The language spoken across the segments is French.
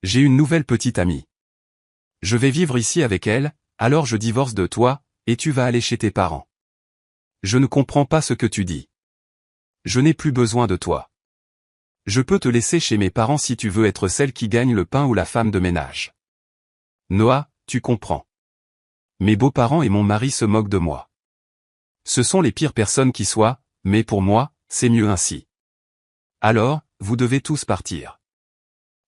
J'ai une nouvelle petite amie. Je vais vivre ici avec elle, alors je divorce de toi, et tu vas aller chez tes parents. Je ne comprends pas ce que tu dis. Je n'ai plus besoin de toi. Je peux te laisser chez mes parents si tu veux être celle qui gagne le pain ou la femme de ménage. Noah, tu comprends. Mes beaux-parents et mon mari se moquent de moi. Ce sont les pires personnes qui soient, mais pour moi, c'est mieux ainsi. Alors, vous devez tous partir.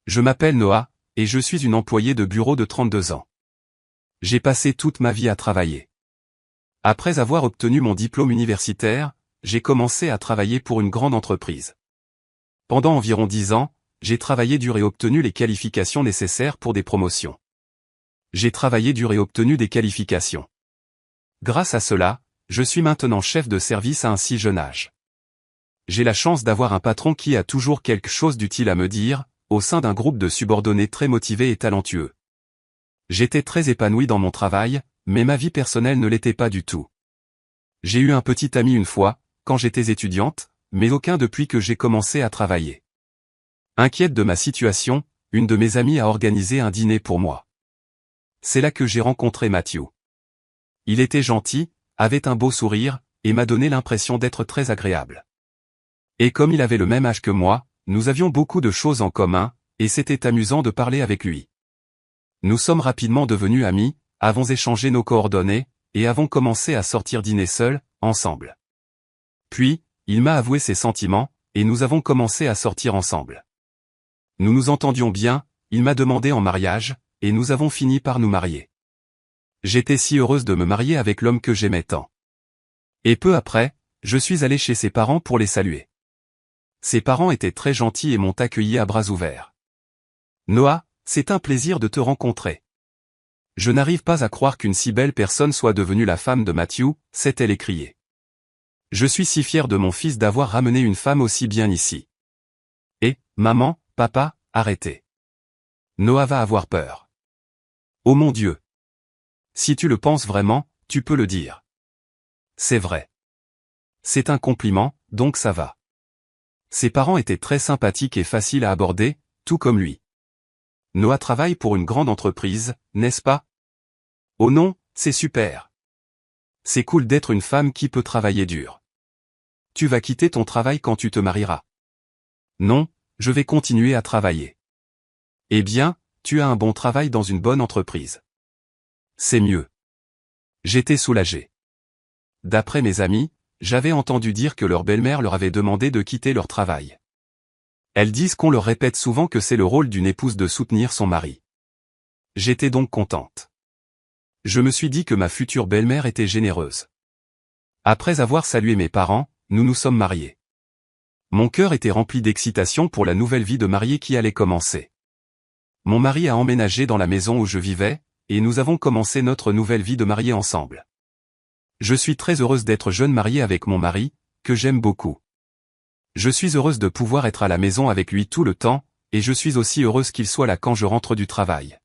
Je m'appelle Noah, et je suis une employée de bureau de 32 ans. J'ai passé toute ma vie à travailler. Après avoir obtenu mon diplôme universitaire, j'ai commencé à travailler pour une grande entreprise. Pendant environ 10 ans, j'ai travaillé dur et obtenu les qualifications nécessaires pour des promotions. J'ai travaillé dur et obtenu des qualifications. Grâce à cela, je suis maintenant chef de service à un si jeune âge. J'ai la chance d'avoir un patron qui a toujours quelque chose d'utile à me dire, au sein d'un groupe de subordonnés très motivés et talentueux. J'étais très épanoui dans mon travail, mais ma vie personnelle ne l'était pas du tout. J'ai eu un petit ami une fois, quand j'étais étudiante, mais aucun depuis que j'ai commencé à travailler. Inquiète de ma situation, une de mes amies a organisé un dîner pour moi. C'est là que j'ai rencontré Matthew. Il était gentil, avait un beau sourire, et m'a donné l'impression d'être très agréable. Et comme il avait le même âge que moi, nous avions beaucoup de choses en commun, et c'était amusant de parler avec lui. Nous sommes rapidement devenus amis, avons échangé nos coordonnées, et avons commencé à sortir dîner seuls, ensemble. Puis, il m'a avoué ses sentiments, et nous avons commencé à sortir ensemble. Nous nous entendions bien, il m'a demandé en mariage, et nous avons fini par nous marier. J'étais si heureuse de me marier avec l'homme que j'aimais tant. Et peu après, je suis allée chez ses parents pour les saluer. Ses parents étaient très gentils et m'ont accueilli à bras ouverts. Noah, c'est un plaisir de te rencontrer. Je n'arrive pas à croire qu'une si belle personne soit devenue la femme de Matthew, s'est-elle écriée. Je suis si fière de mon fils d'avoir ramené une femme aussi bien ici. Et, maman, papa, arrêtez. Noah va avoir peur. Oh mon Dieu. Si tu le penses vraiment, tu peux le dire. C'est vrai. C'est un compliment, donc ça va. Ses parents étaient très sympathiques et faciles à aborder, tout comme lui. Noah travaille pour une grande entreprise, n'est-ce pas? Oh non, c'est super. C'est cool d'être une femme qui peut travailler dur. Tu vas quitter ton travail quand tu te marieras. Non, je vais continuer à travailler. Eh bien, tu as un bon travail dans une bonne entreprise. C'est mieux. J'étais soulagé. D'après mes amis, j'avais entendu dire que leur belle-mère leur avait demandé de quitter leur travail. Elles disent qu'on leur répète souvent que c'est le rôle d'une épouse de soutenir son mari. J'étais donc contente. Je me suis dit que ma future belle-mère était généreuse. Après avoir salué mes parents, nous nous sommes mariés. Mon cœur était rempli d'excitation pour la nouvelle vie de mariée qui allait commencer. Mon mari a emménagé dans la maison où je vivais, et nous avons commencé notre nouvelle vie de mariée ensemble. Je suis très heureuse d'être jeune mariée avec mon mari, que j'aime beaucoup. Je suis heureuse de pouvoir être à la maison avec lui tout le temps, et je suis aussi heureuse qu'il soit là quand je rentre du travail.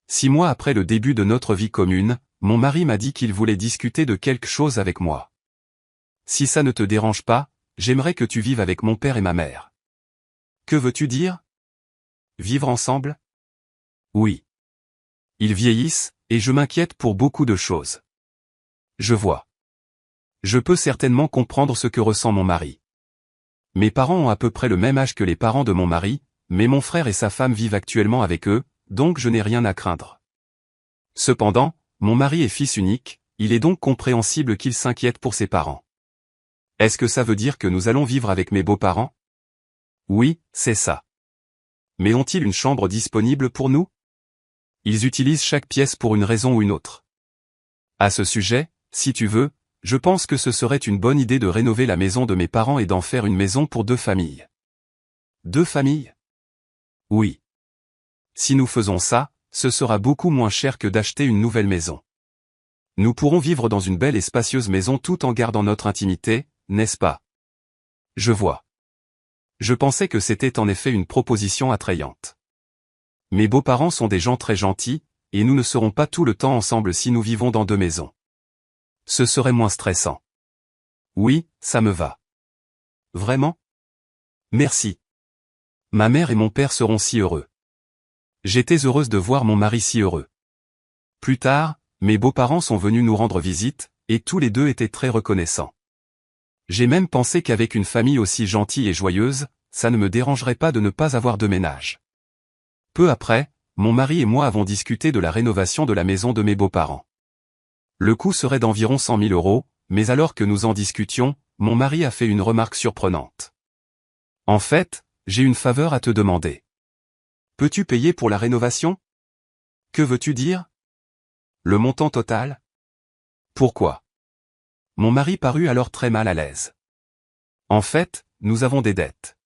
6 mois après le début de notre vie commune, mon mari m'a dit qu'il voulait discuter de quelque chose avec moi. Si ça ne te dérange pas, j'aimerais que tu vives avec mon père et ma mère. Que veux-tu dire? Vivre ensemble? Oui. Ils vieillissent, et je m'inquiète pour beaucoup de choses. Je vois. Je peux certainement comprendre ce que ressent mon mari. Mes parents ont à peu près le même âge que les parents de mon mari, mais mon frère et sa femme vivent actuellement avec eux, donc je n'ai rien à craindre. Cependant, mon mari est fils unique, il est donc compréhensible qu'il s'inquiète pour ses parents. Est-ce que ça veut dire que nous allons vivre avec mes beaux-parents? Oui, c'est ça. Mais ont-ils une chambre disponible pour nous? Ils utilisent chaque pièce pour une raison ou une autre. À ce sujet, si tu veux, je pense que ce serait une bonne idée de rénover la maison de mes parents et d'en faire une maison pour 2 familles. 2 familles? Oui. Si nous faisons ça, ce sera beaucoup moins cher que d'acheter une nouvelle maison. Nous pourrons vivre dans une belle et spacieuse maison tout en gardant notre intimité, n'est-ce pas? Je vois. Je pensais que c'était en effet une proposition attrayante. Mes beaux-parents sont des gens très gentils, et nous ne serons pas tout le temps ensemble si nous vivons dans 2 maisons. Ce serait moins stressant. Oui, ça me va. Vraiment? Merci. Ma mère et mon père seront si heureux. J'étais heureuse de voir mon mari si heureux. Plus tard, mes beaux-parents sont venus nous rendre visite, et tous les deux étaient très reconnaissants. J'ai même pensé qu'avec une famille aussi gentille et joyeuse, ça ne me dérangerait pas de ne pas avoir de ménage. Peu après, mon mari et moi avons discuté de la rénovation de la maison de mes beaux-parents. Le coût serait d'environ 100 000 €, mais alors que nous en discutions, mon mari a fait une remarque surprenante. En fait, j'ai une faveur à te demander. Peux-tu payer pour la rénovation? Que veux-tu dire? Le montant total? Pourquoi? Mon mari parut alors très mal à l'aise. En fait, nous avons des dettes.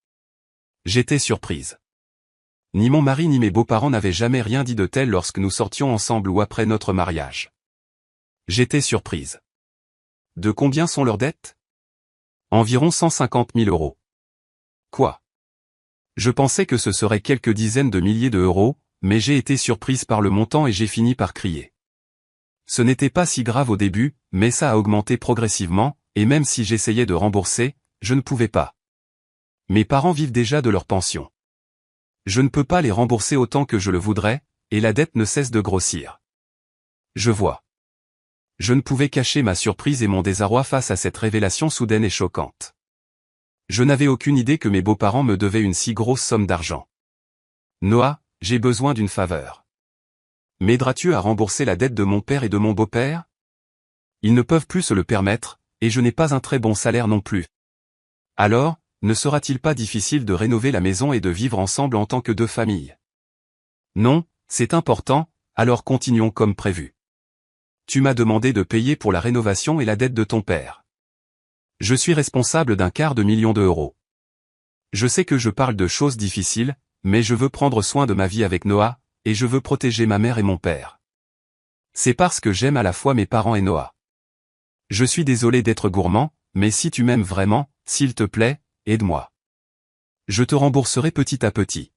J'étais surprise. Ni mon mari ni mes beaux-parents n'avaient jamais rien dit de tel lorsque nous sortions ensemble ou après notre mariage. J'étais surprise. De combien sont leurs dettes? Environ 150 000 €. Quoi? Je pensais que ce serait quelques dizaines de milliers d'euros, mais j'ai été surprise par le montant et j'ai fini par crier. Ce n'était pas si grave au début, mais ça a augmenté progressivement, et même si j'essayais de rembourser, je ne pouvais pas. Mes parents vivent déjà de leur pension. Je ne peux pas les rembourser autant que je le voudrais, et la dette ne cesse de grossir. Je vois. Je ne pouvais cacher ma surprise et mon désarroi face à cette révélation soudaine et choquante. Je n'avais aucune idée que mes beaux-parents me devaient une si grosse somme d'argent. Noah, j'ai besoin d'une faveur. M'aideras-tu à rembourser la dette de mon père et de mon beau-père? Ils ne peuvent plus se le permettre, et je n'ai pas un très bon salaire non plus. Alors, ne sera-t-il pas difficile de rénover la maison et de vivre ensemble en tant que deux familles? Non, c'est important, alors continuons comme prévu. Tu m'as demandé de payer pour la rénovation et la dette de ton père. Je suis responsable d'1/4 million d'euros. Je sais que je parle de choses difficiles, mais je veux prendre soin de ma vie avec Noah, et je veux protéger ma mère et mon père. C'est parce que j'aime à la fois mes parents et Noah. Je suis désolé d'être gourmand, mais si tu m'aimes vraiment, s'il te plaît, aide-moi. Je te rembourserai petit à petit.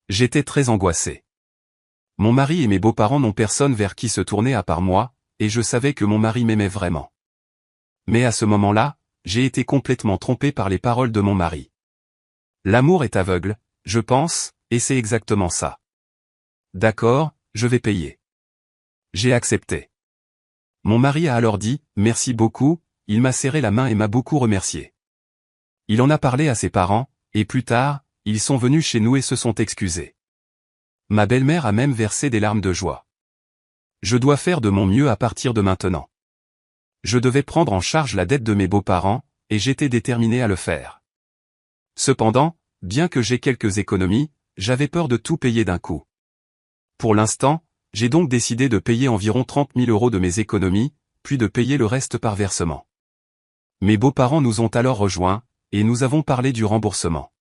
J'étais très angoissé. Mon mari et mes beaux-parents n'ont personne vers qui se tourner à part moi, et je savais que mon mari m'aimait vraiment. Mais à ce moment-là, j'ai été complètement trompé par les paroles de mon mari. L'amour est aveugle, je pense, et c'est exactement ça. D'accord, je vais payer. J'ai accepté. Mon mari a alors dit « Merci beaucoup », il m'a serré la main et m'a beaucoup remercié. Il en a parlé à ses parents, et plus tard, ils sont venus chez nous et se sont excusés. Ma belle-mère a même versé des larmes de joie. Je dois faire de mon mieux à partir de maintenant. Je devais prendre en charge la dette de mes beaux-parents, et j'étais déterminé à le faire. Cependant, bien que j'ai quelques économies, j'avais peur de tout payer d'un coup. Pour l'instant, j'ai donc décidé de payer environ 30 000 € de mes économies, puis de payer le reste par versement. Mes beaux-parents nous ont alors rejoints, et nous avons parlé du remboursement.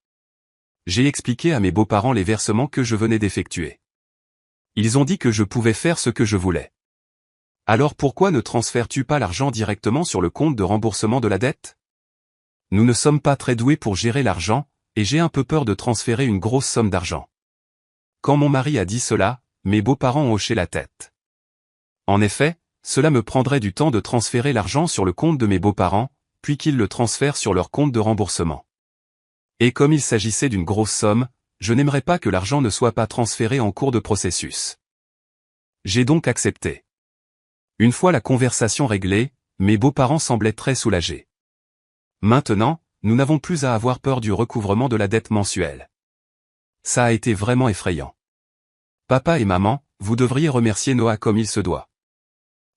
J'ai expliqué à mes beaux-parents les versements que je venais d'effectuer. Ils ont dit que je pouvais faire ce que je voulais. Alors pourquoi ne transfères-tu pas l'argent directement sur le compte de remboursement de la dette? Nous ne sommes pas très doués pour gérer l'argent, et j'ai un peu peur de transférer une grosse somme d'argent. Quand mon mari a dit cela, mes beaux-parents ont hoché la tête. En effet, cela me prendrait du temps de transférer l'argent sur le compte de mes beaux-parents, puis qu'ils le transfèrent sur leur compte de remboursement. Et comme il s'agissait d'une grosse somme, je n'aimerais pas que l'argent ne soit pas transféré en cours de processus. J'ai donc accepté. Une fois la conversation réglée, mes beaux-parents semblaient très soulagés. Maintenant, nous n'avons plus à avoir peur du recouvrement de la dette mensuelle. Ça a été vraiment effrayant. Papa et maman, vous devriez remercier Noah comme il se doit.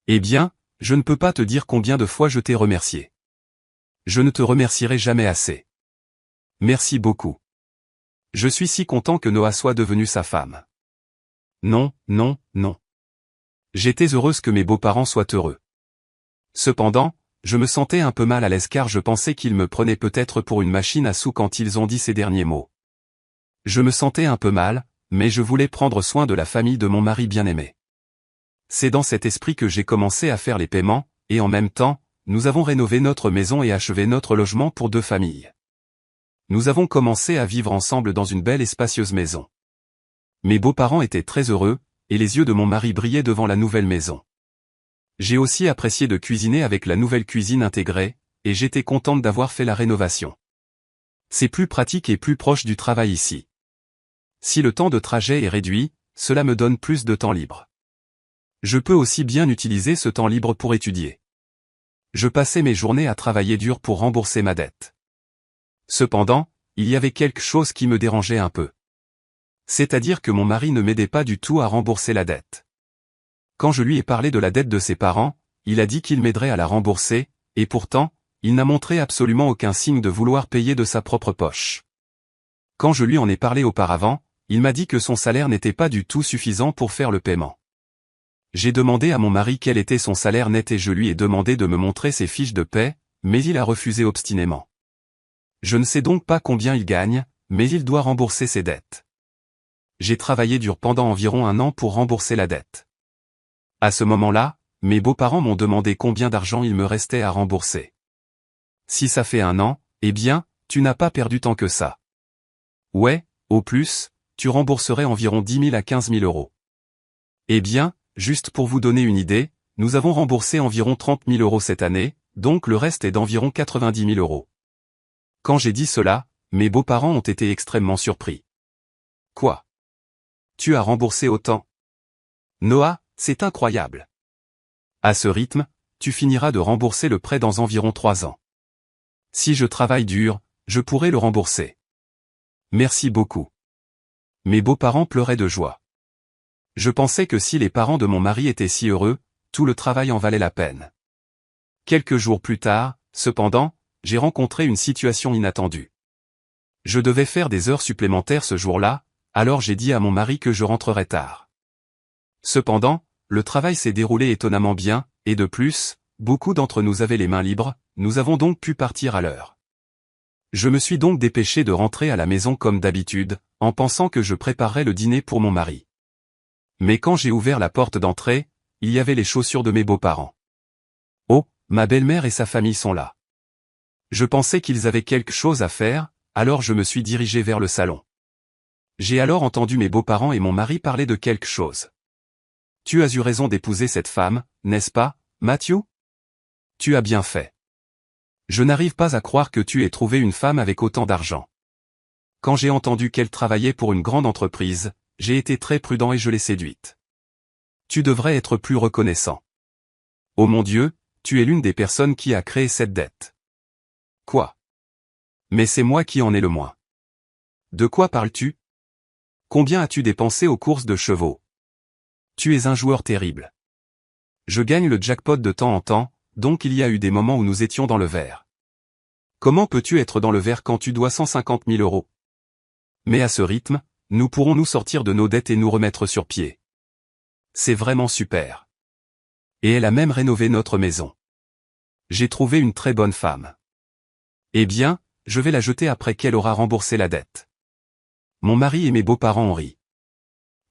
Eh bien, je ne peux pas te dire combien de fois je t'ai remercié. Je ne te remercierai jamais assez. Merci beaucoup. Je suis si content que Noah soit devenu sa femme. Non, non, non. J'étais heureuse que mes beaux-parents soient heureux. Cependant, je me sentais un peu mal à l'aise car je pensais qu'ils me prenaient peut-être pour une machine à sous quand ils ont dit ces derniers mots. Je me sentais un peu mal, mais je voulais prendre soin de la famille de mon mari bien-aimé. C'est dans cet esprit que j'ai commencé à faire les paiements, et en même temps, nous avons rénové notre maison et achevé notre logement pour 2 familles. Nous avons commencé à vivre ensemble dans une belle et spacieuse maison. Mes beaux-parents étaient très heureux, et les yeux de mon mari brillaient devant la nouvelle maison. J'ai aussi apprécié de cuisiner avec la nouvelle cuisine intégrée, et j'étais contente d'avoir fait la rénovation. C'est plus pratique et plus proche du travail ici. Si le temps de trajet est réduit, cela me donne plus de temps libre. Je peux aussi bien utiliser ce temps libre pour étudier. Je passais mes journées à travailler dur pour rembourser ma dette. Cependant, il y avait quelque chose qui me dérangeait un peu. C'est-à-dire que mon mari ne m'aidait pas du tout à rembourser la dette. Quand je lui ai parlé de la dette de ses parents, il a dit qu'il m'aiderait à la rembourser, et pourtant, il n'a montré absolument aucun signe de vouloir payer de sa propre poche. Quand je lui en ai parlé auparavant, il m'a dit que son salaire n'était pas du tout suffisant pour faire le paiement. J'ai demandé à mon mari quel était son salaire net et je lui ai demandé de me montrer ses fiches de paie, mais il a refusé obstinément. Je ne sais donc pas combien il gagne, mais il doit rembourser ses dettes. J'ai travaillé dur pendant environ 1 an pour rembourser la dette. À ce moment-là, mes beaux-parents m'ont demandé combien d'argent il me restait à rembourser. Si ça fait 1 an, eh bien, tu n'as pas perdu tant que ça. Ouais, au plus, tu rembourserais environ 10 000 à 15 000 euros. Eh bien, juste pour vous donner une idée, nous avons remboursé environ 30 000 euros cette année, donc le reste est d'environ 90 000 euros. Quand j'ai dit cela, mes beaux-parents ont été extrêmement surpris. Quoi? Tu as remboursé autant? Noah, c'est incroyable. À ce rythme, tu finiras de rembourser le prêt dans environ 3 ans. Si je travaille dur, je pourrai le rembourser. Merci beaucoup. Mes beaux-parents pleuraient de joie. Je pensais que si les parents de mon mari étaient si heureux, tout le travail en valait la peine. Quelques jours plus tard, cependant, j'ai rencontré une situation inattendue. Je devais faire des heures supplémentaires ce jour-là, alors j'ai dit à mon mari que je rentrerais tard. Cependant, le travail s'est déroulé étonnamment bien, et de plus, beaucoup d'entre nous avaient les mains libres, nous avons donc pu partir à l'heure. Je me suis donc dépêché de rentrer à la maison comme d'habitude, en pensant que je préparerais le dîner pour mon mari. Mais quand j'ai ouvert la porte d'entrée, il y avait les chaussures de mes beaux-parents. Oh, ma belle-mère et sa famille sont là. Je pensais qu'ils avaient quelque chose à faire, alors je me suis dirigé vers le salon. J'ai alors entendu mes beaux-parents et mon mari parler de quelque chose. Tu as eu raison d'épouser cette femme, n'est-ce pas, Matthew? Tu as bien fait. Je n'arrive pas à croire que tu aies trouvé une femme avec autant d'argent. Quand j'ai entendu qu'elle travaillait pour une grande entreprise, j'ai été très prudent et je l'ai séduite. Tu devrais être plus reconnaissant. Oh mon Dieu, tu es l'une des personnes qui a créé cette dette. Quoi? Mais c'est moi qui en ai le moins. De quoi parles-tu? Combien as-tu dépensé aux courses de chevaux? Tu es un joueur terrible. Je gagne le jackpot de temps en temps, donc il y a eu des moments où nous étions dans le vert. Comment peux-tu être dans le vert quand tu dois 150 000 euros? Mais à ce rythme, nous pourrons nous sortir de nos dettes et nous remettre sur pied. C'est vraiment super. Et elle a même rénové notre maison. J'ai trouvé une très bonne femme. Eh bien, je vais la jeter après qu'elle aura remboursé la dette. Mon mari et mes beaux-parents ont ri.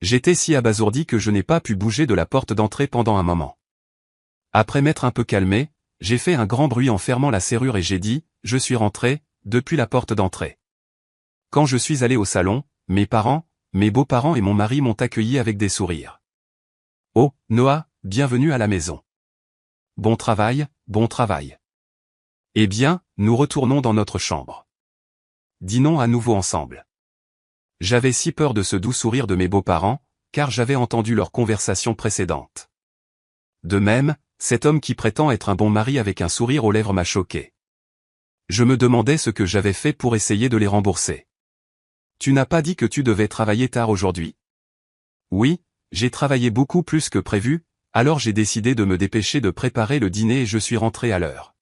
J'étais si abasourdi que je n'ai pas pu bouger de la porte d'entrée pendant un moment. Après m'être un peu calmé, j'ai fait un grand bruit en fermant la serrure et j'ai dit, je suis rentré, depuis la porte d'entrée. Quand je suis allé au salon, mes parents, mes beaux-parents et mon mari m'ont accueilli avec des sourires. Oh, Noah, bienvenue à la maison. Bon travail, bon travail. Eh bien, nous retournons dans notre chambre. Dînons à nouveau ensemble. J'avais si peur de ce doux sourire de mes beaux-parents, car j'avais entendu leur conversation précédente. De même, cet homme qui prétend être un bon mari avec un sourire aux lèvres m'a choqué. Je me demandais ce que j'avais fait pour essayer de les rembourser. Tu n'as pas dit que tu devais travailler tard aujourd'hui? Oui, j'ai travaillé beaucoup plus que prévu, alors j'ai décidé de me dépêcher de préparer le dîner et je suis rentré à l'heure.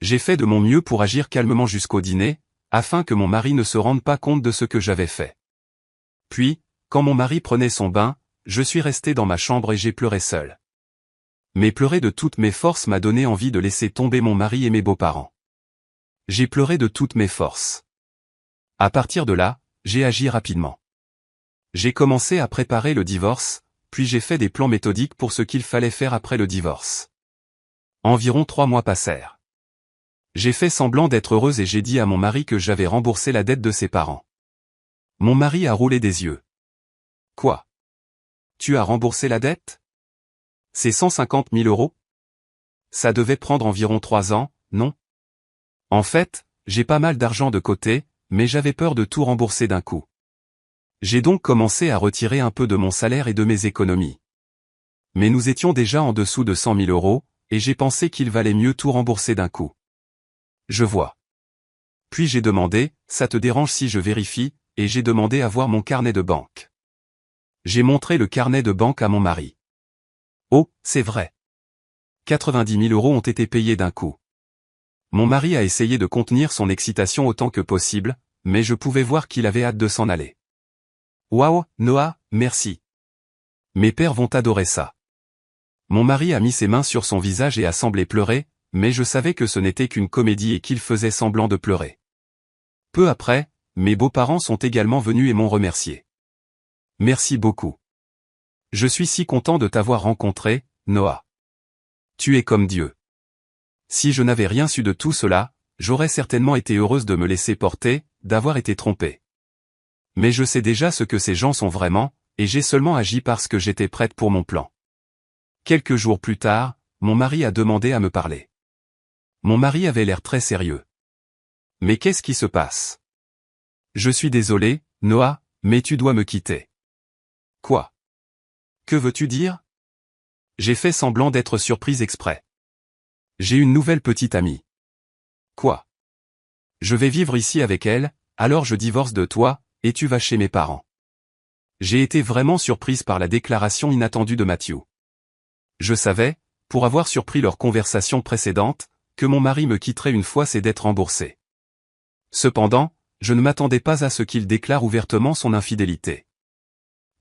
J'ai fait de mon mieux pour agir calmement jusqu'au dîner, afin que mon mari ne se rende pas compte de ce que j'avais fait. Puis, quand mon mari prenait son bain, je suis resté dans ma chambre et j'ai pleuré seul. Mais pleurer de toutes mes forces m'a donné envie de laisser tomber mon mari et mes beaux-parents. J'ai pleuré de toutes mes forces. À partir de là, j'ai agi rapidement. J'ai commencé à préparer le divorce, puis j'ai fait des plans méthodiques pour ce qu'il fallait faire après le divorce. Environ 3 mois passèrent. J'ai fait semblant d'être heureuse et j'ai dit à mon mari que j'avais remboursé la dette de ses parents. Mon mari a roulé des yeux. Quoi? Tu as remboursé la dette? C'est 150 000 euros? Ça devait prendre environ 3 ans, non? En fait, j'ai pas mal d'argent de côté, mais j'avais peur de tout rembourser d'un coup. J'ai donc commencé à retirer un peu de mon salaire et de mes économies. Mais nous étions déjà en dessous de 100 000 euros, et j'ai pensé qu'il valait mieux tout rembourser d'un coup. Je vois. Puis j'ai demandé, ça te dérange si je vérifie, et j'ai demandé à voir mon carnet de banque. J'ai montré le carnet de banque à mon mari. Oh, c'est vrai. 90 000 euros ont été payés d'un coup. Mon mari a essayé de contenir son excitation autant que possible, mais je pouvais voir qu'il avait hâte de s'en aller. Waouh, Noah, merci. Mes pères vont adorer ça. Mon mari a mis ses mains sur son visage et a semblé pleurer, mais je savais que ce n'était qu'une comédie et qu'il faisait semblant de pleurer. Peu après, mes beaux-parents sont également venus et m'ont remercié. Merci beaucoup. Je suis si content de t'avoir rencontré, Noah. Tu es comme Dieu. Si je n'avais rien su de tout cela, j'aurais certainement été heureuse de me laisser porter, d'avoir été trompée. Mais je sais déjà ce que ces gens sont vraiment, et j'ai seulement agi parce que j'étais prête pour mon plan. Quelques jours plus tard, mon mari a demandé à me parler. Mon mari avait l'air très sérieux. Mais qu'est-ce qui se passe? Je suis désolé, Noah, mais tu dois me quitter. Quoi? Que veux-tu dire? J'ai fait semblant d'être surprise exprès. J'ai une nouvelle petite amie. Quoi? Je vais vivre ici avec elle, alors je divorce de toi, et tu vas chez mes parents. J'ai été vraiment surprise par la déclaration inattendue de Matthew. Je savais, pour avoir surpris leur conversation précédente, que mon mari me quitterait une fois ses dettes remboursées. Cependant, je ne m'attendais pas à ce qu'il déclare ouvertement son infidélité.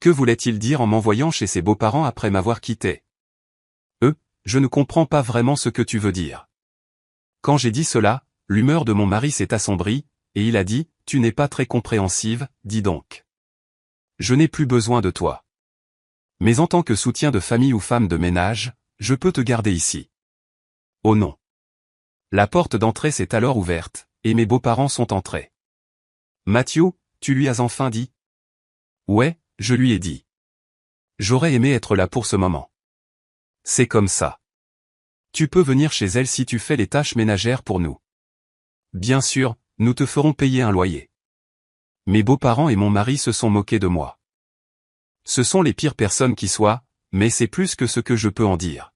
Que voulait-il dire en m'envoyant chez ses beaux-parents après m'avoir quitté? Je ne comprends pas vraiment ce que tu veux dire. Quand j'ai dit cela, l'humeur de mon mari s'est assombrie, et il a dit, tu n'es pas très compréhensive, dis donc. Je n'ai plus besoin de toi. Mais en tant que soutien de famille ou femme de ménage, je peux te garder ici. Oh non. La porte d'entrée s'est alors ouverte, et mes beaux-parents sont entrés. Matthew, tu lui as enfin dit? Ouais, je lui ai dit. J'aurais aimé être là pour ce moment. C'est comme ça. Tu peux venir chez elle si tu fais les tâches ménagères pour nous. Bien sûr, nous te ferons payer un loyer. Mes beaux-parents et mon mari se sont moqués de moi. Ce sont les pires personnes qui soient, mais c'est plus que ce que je peux en dire.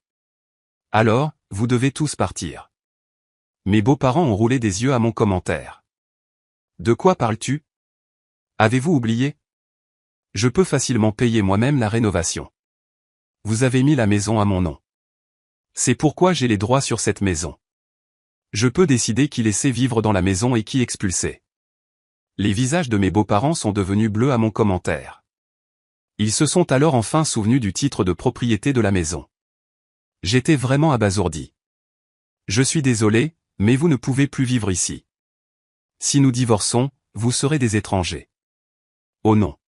Alors, vous devez tous partir. Mes beaux-parents ont roulé des yeux à mon commentaire. De quoi parles-tu? Avez-vous oublié? Je peux facilement payer moi-même la rénovation. Vous avez mis la maison à mon nom. C'est pourquoi j'ai les droits sur cette maison. Je peux décider qui laisser vivre dans la maison et qui expulser. Les visages de mes beaux-parents sont devenus bleus à mon commentaire. Ils se sont alors enfin souvenus du titre de propriété de la maison. J'étais vraiment abasourdi. Je suis désolé, mais vous ne pouvez plus vivre ici. Si nous divorçons, vous serez des étrangers. Oh non.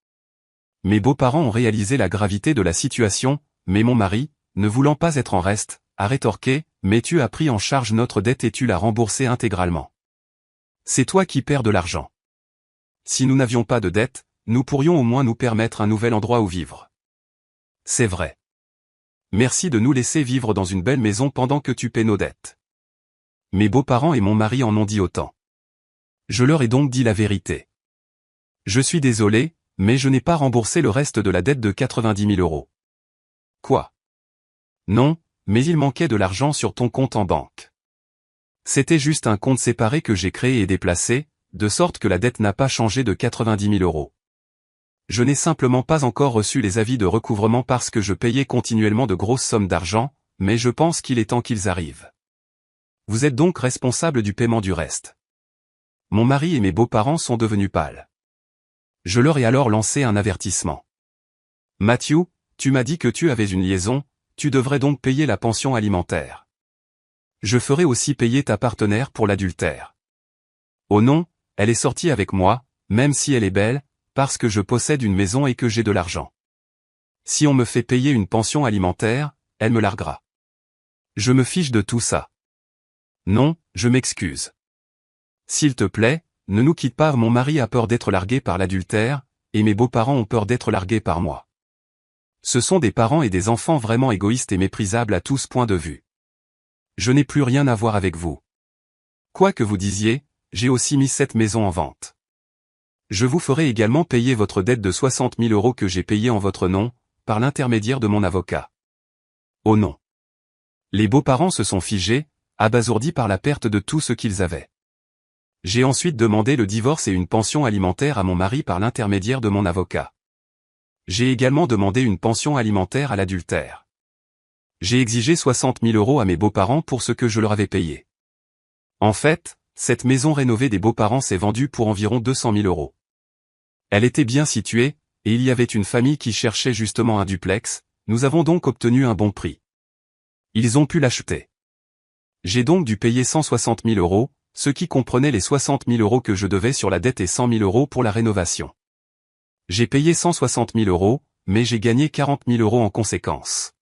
Mes beaux-parents ont réalisé la gravité de la situation, mais mon mari, ne voulant pas être en reste, a rétorqué, mais tu as pris en charge notre dette et tu l'as remboursée intégralement. C'est toi qui perds de l'argent. Si nous n'avions pas de dette, nous pourrions au moins nous permettre un nouvel endroit où vivre. C'est vrai. Merci de nous laisser vivre dans une belle maison pendant que tu paies nos dettes. Mes beaux-parents et mon mari en ont dit autant. Je leur ai donc dit la vérité. Je suis désolé, mais je n'ai pas remboursé le reste de la dette de 90 000 euros. Quoi? Non, mais il manquait de l'argent sur ton compte en banque. C'était juste un compte séparé que j'ai créé et déplacé, de sorte que la dette n'a pas changé de 90 000 euros. Je n'ai simplement pas encore reçu les avis de recouvrement parce que je payais continuellement de grosses sommes d'argent, mais je pense qu'il est temps qu'ils arrivent. Vous êtes donc responsable du paiement du reste. Mon mari et mes beaux-parents sont devenus pâles. Je leur ai alors lancé un avertissement. Matthew, tu m'as dit que tu avais une liaison, tu devrais donc payer la pension alimentaire. Je ferai aussi payer ta partenaire pour l'adultère. Oh non, elle est sortie avec moi, même si elle est belle, parce que je possède une maison et que j'ai de l'argent. Si on me fait payer une pension alimentaire, elle me larguera. Je me fiche de tout ça. Non, je m'excuse. S'il te plaît, ne nous quitte pas, mon mari a peur d'être largué par l'adultère, et mes beaux-parents ont peur d'être largués par moi. Ce sont des parents et des enfants vraiment égoïstes et méprisables à tous points de vue. Je n'ai plus rien à voir avec vous. Quoi que vous disiez, j'ai aussi mis cette maison en vente. Je vous ferai également payer votre dette de 60 000 € que j'ai payée en votre nom, par l'intermédiaire de mon avocat. Oh non. Les beaux-parents se sont figés, abasourdis par la perte de tout ce qu'ils avaient. J'ai ensuite demandé le divorce et une pension alimentaire à mon mari par l'intermédiaire de mon avocat. J'ai également demandé une pension alimentaire à l'adultère. J'ai exigé 60 000 € à mes beaux-parents pour ce que je leur avais payé. En fait, cette maison rénovée des beaux-parents s'est vendue pour environ 200 000 €. Elle était bien située, et il y avait une famille qui cherchait justement un duplex, nous avons donc obtenu un bon prix. Ils ont pu l'acheter. J'ai donc dû payer 160 000 €, ce qui comprenait les 60 000 € que je devais sur la dette et 100 000 € pour la rénovation. J'ai payé 160 000 €, mais j'ai gagné 40 000 € en conséquence.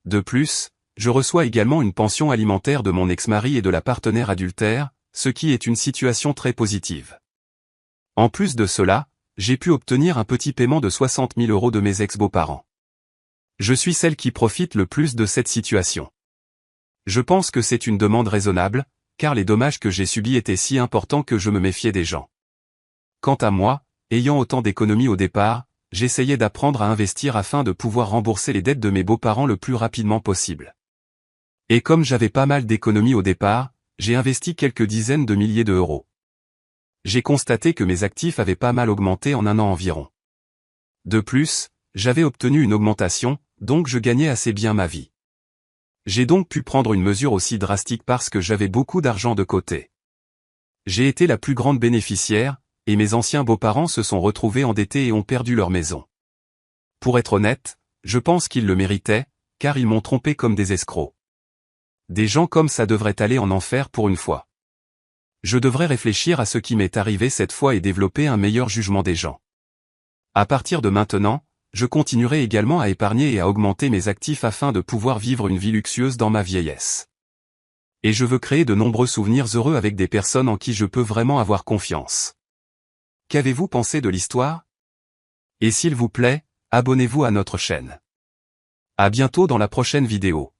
De plus, je reçois également une pension alimentaire de mon ex-mari et de la partenaire adultère, ce qui est une situation très positive. En plus de cela, j'ai pu obtenir un petit paiement de 60 000 € de mes ex-beaux-parents. Je suis celle qui profite le plus de cette situation. Je pense que c'est une demande raisonnable, car les dommages que j'ai subis étaient si importants que je me méfiais des gens. Quant à moi, ayant autant d'économies au départ, j'essayais d'apprendre à investir afin de pouvoir rembourser les dettes de mes beaux-parents le plus rapidement possible. Et comme j'avais pas mal d'économies au départ, j'ai investi quelques dizaines de milliers de euros. J'ai constaté que mes actifs avaient pas mal augmenté en un an environ. De plus, j'avais obtenu une augmentation, donc je gagnais assez bien ma vie. J'ai donc pu prendre une mesure aussi drastique parce que j'avais beaucoup d'argent de côté. J'ai été la plus grande bénéficiaire, et mes anciens beaux-parents se sont retrouvés endettés et ont perdu leur maison. Pour être honnête, je pense qu'ils le méritaient, car ils m'ont trompé comme des escrocs. Des gens comme ça devraient aller en enfer pour une fois. Je devrais réfléchir à ce qui m'est arrivé cette fois et développer un meilleur jugement des gens. À partir de maintenant, je continuerai également à épargner et à augmenter mes actifs afin de pouvoir vivre une vie luxueuse dans ma vieillesse. Et je veux créer de nombreux souvenirs heureux avec des personnes en qui je peux vraiment avoir confiance. Qu'avez-vous pensé de l'histoire? Et s'il vous plaît, abonnez-vous à notre chaîne. À bientôt dans la prochaine vidéo.